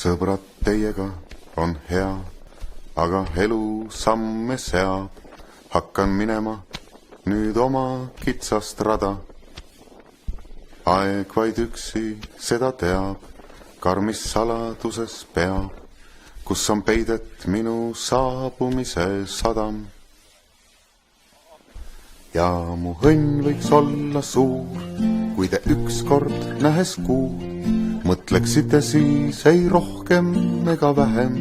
sõbrad, teiega on hea, aga elu samme seab. Hakkan minema nüüd oma kitsast rada. Aeg vaid üksi seda teab, karmis saladuses peab, kus on peidet minu saabumise sadam. Ja mu õnn võiks olla suur, kui te ükskord nähes kuud, mõtleksite siis ei rohkem ega vähem,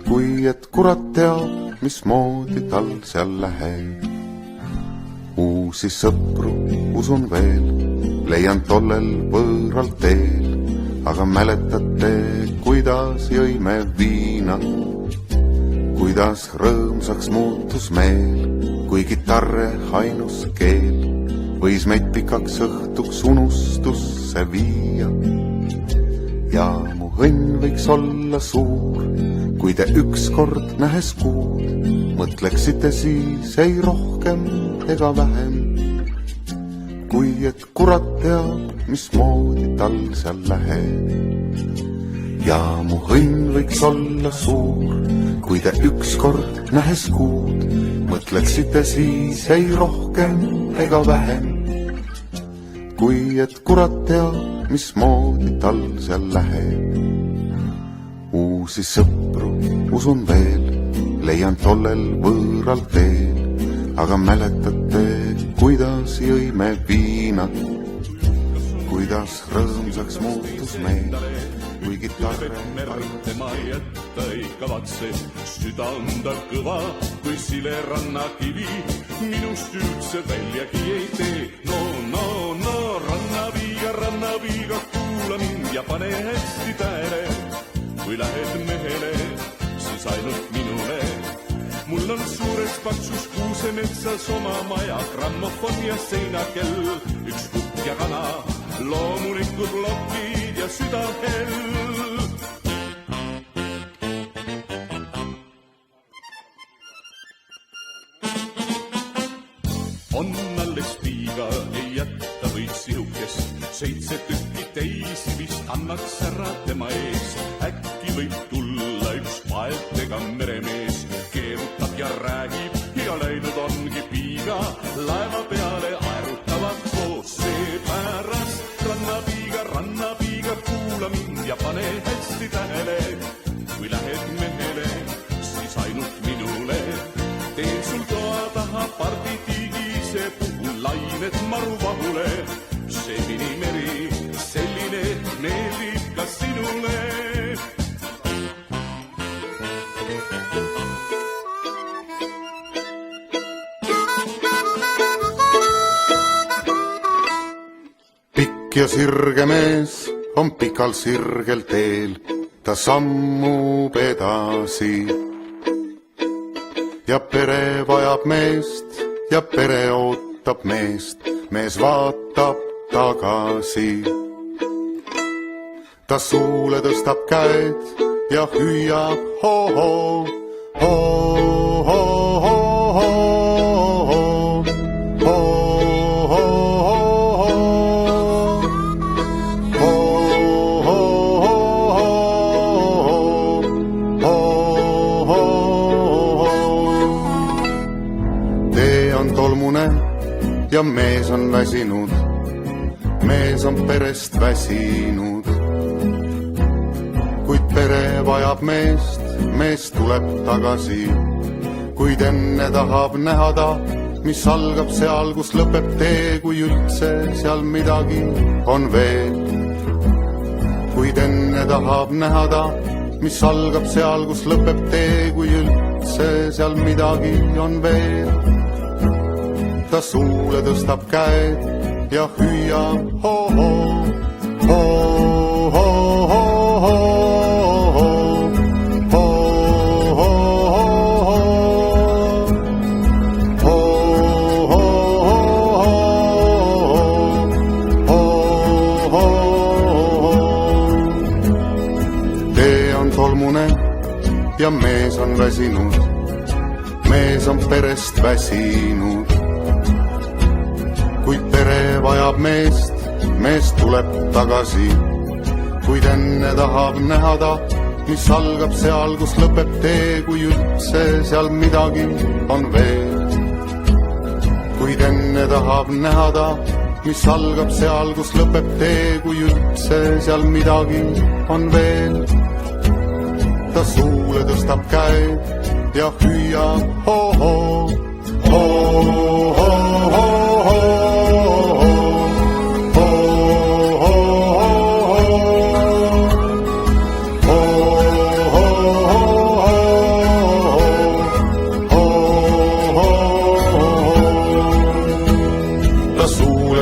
kui et kurat teab, mismoodi tal seal läheb. Uusi sõpru usun veel, leian tollel võõral teel, aga mäletate, kuidas jõime viina, kuidas rõõmsaks muutus meel, kui kitarre ainus keel võis meid pikaks õhtuks unustusse viia. Ja mu õnn võiks olla suur, kui te ükskord nähes kuud, mõtleksite siis ei rohkem ega vähem, kui et kurat teab, mismoodi tal seal läheb. Ja mu õnn võiks olla suur, kui te ükskord nähes kuud, mõtleksite siis ei rohkem ega vähem, kui et kurat teab, mismoodi tal seal läheb. Uusi sõpru usun veel, leian tollel võõral teel, aga mäletate, kuidas jõime viina, kuidas rõõmsaks muutus meil, kui kitarre tema jätta ei kavatse, süda on ta kõva kui sile rannakivi, minust üldse väljagi ei tee. No, rannaviiga, kuula mind ja pane hästi tähele, kui lähed mehele, siis ainult minule. Mul on suures paksus kuusemetsas oma maja, grammofon ja seinakell, üks kukk ja kana, loomulikud plokid ja südamhell. On alles piiga, ei jätta võid sihukest, 7 tükki teisi vist annaks ära tema ees. Äkki võib tulla üks vaeltega meremees, keerutab ja räägib ja läinud ongi piiga, laeva peale aerutavad koos. Seepärast rannapiiga, kuula mind ja pane hästi tähele, kui lähed mehele, siis ainult minule. Teen sul toa taha parditiigise puhul lained maruvahule, Semini meri, selline meeldib ka sinule. Pikk ja sirge mees on pikal sirgel teel, ta sammub edasi. Ja pere vajab meest ja pere ootab meest, mees vaatab tagasi. Ta suule tõstab käed ja hüüab ho-ho, ho-ho-ho-ho-ho, ja mees on väsinud, mees on perest väsinud. Kuid pere vajab meest, mees tuleb tagasi. Kuid enne tahab näha ta, mis algab seal, kus lõpeb tee, kui üldse seal midagi on veel. Kuid enne tahab näha ta, mis algab seal, kus lõpeb tee, kui üldse seal midagi on veel. Ta suule tõstab käed ja hüüab ho-ho, ho-ho-ho-ho, tee on tolmune ja mees on väsinud, mees on perest väsinud. Kuid pere vajab meest, mees tuleb tagasi. kuid enne tahab näha ta, mis algab seal, kus lõpeb tee, kui üldse seal midagi on veel. Kuid enne tahab näha ta, mis algab seal, kus lõpeb tee, kui üldse seal midagi on veel. Ta suule tõstab käed ja hüüab ho-ho, ho-ho-ho-ho.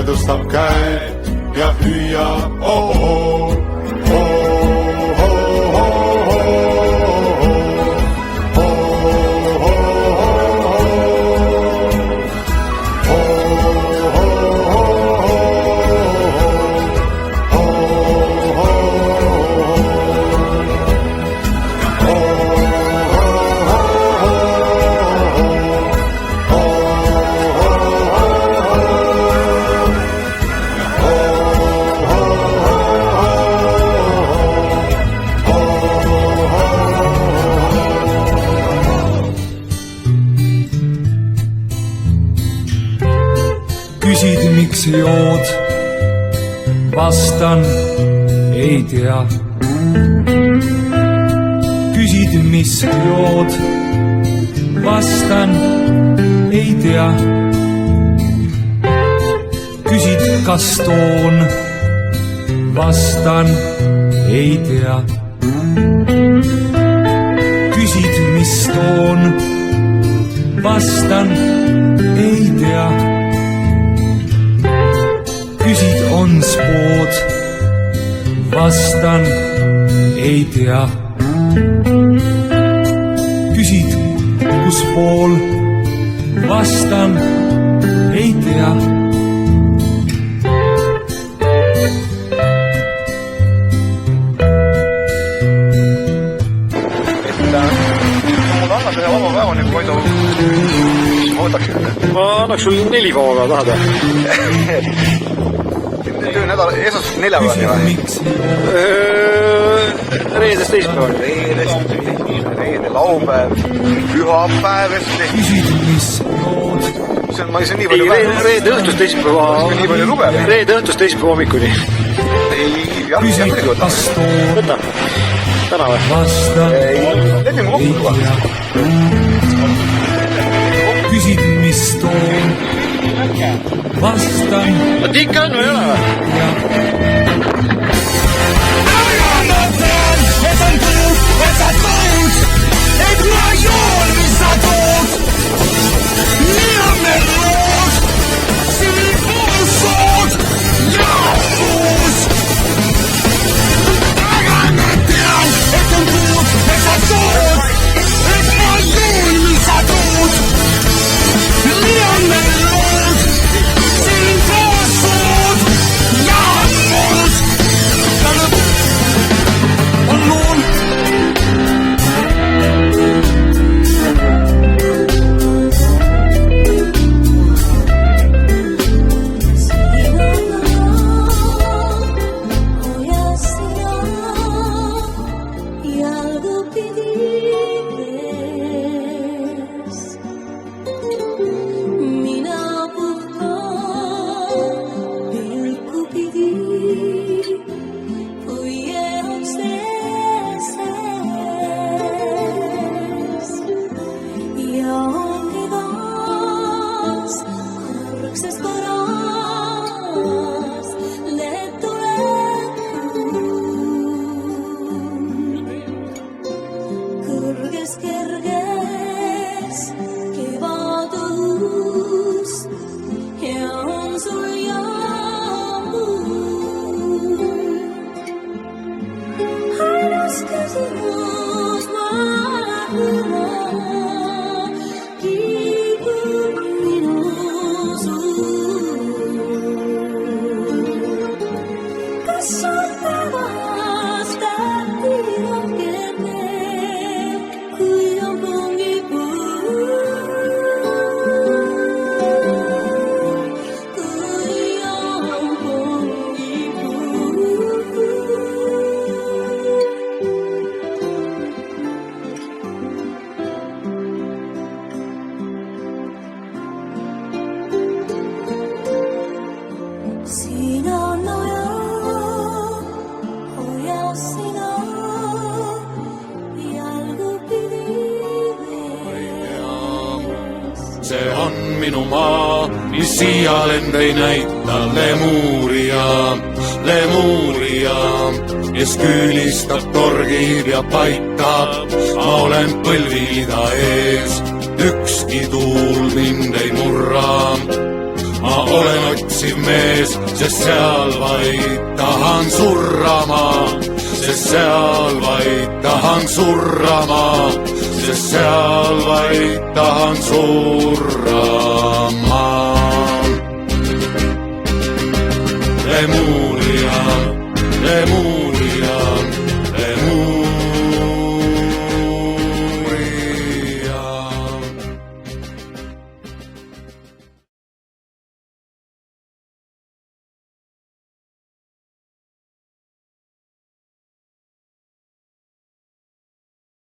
Tõstab käed ja hüüab oh-oh, küsid, miks jood, vastan, ei tea. Küsid, mis jood, vastan, ei tea. Küsid, kas toon, vastan, ei tea. Küsid, mis toon, vastan, ei tea. Küsid, on spood, vastan, ei tea. Küsid, kus pool, vastan, ei tea. Mul annab ühe vaba päeva, nii palju ma võtaksin. Ma annaks sul 4 vaba päeva, tahad? Töönädal, esmaspäevast neljapäevani või? Reedest teisipäevani. Reede, laupäev, pühapäev. Küsid, mis jood, see on nii palju päeva. Reede õhtust teisipäeva. Nii palju lugeb. Reede õhtust teisipäeva hommikuni. küsid, kas toon, Võta. Täna või? vastan, Lepime ei kokku. tea. Küsid, mis toon, vastan, Oot ikka on või ei ole või? ja minu maa, mis siialend ei näita. Lemuuria, Lemuuria, kes küülistab, torgib ja paitab. Ma olen põlvida ees, ükski tuul mind ei murra. Ma olen otsiv mees, sest seal vaid tahan surrama. Sest seal vaid tahan surrama. Sest seal vaid tahan surrama. Lemuuria, Lemuuria.